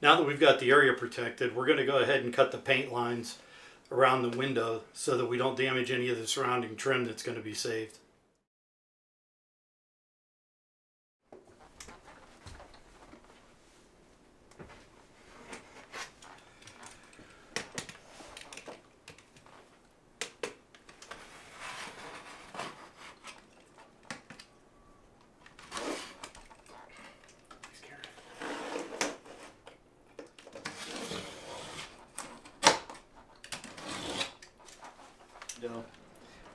Now that we've got the area protected, we're going to go ahead and cut the paint lines around the window so that we don't damage any of the surrounding trim that's going to be saved.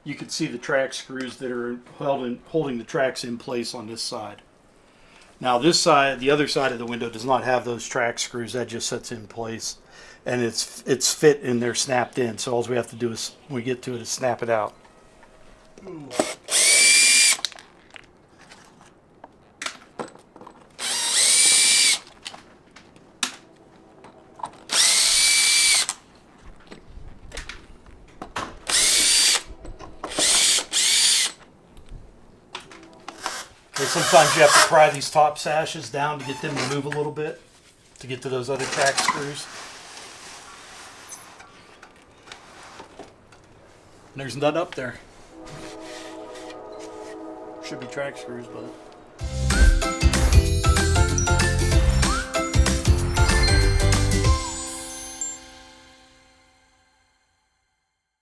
You can see the track screws that are holding the tracks in place on this side. Now this side, the other side of the window does not have those track screws. That just sits in place, and it's fit in there, snapped in. So all we have to do is, when we get to it, is snap it out. Ooh. Sometimes you have to pry these top sashes down to get them to move a little bit to get to those other track screws. And there's none up there. Should be track screws, but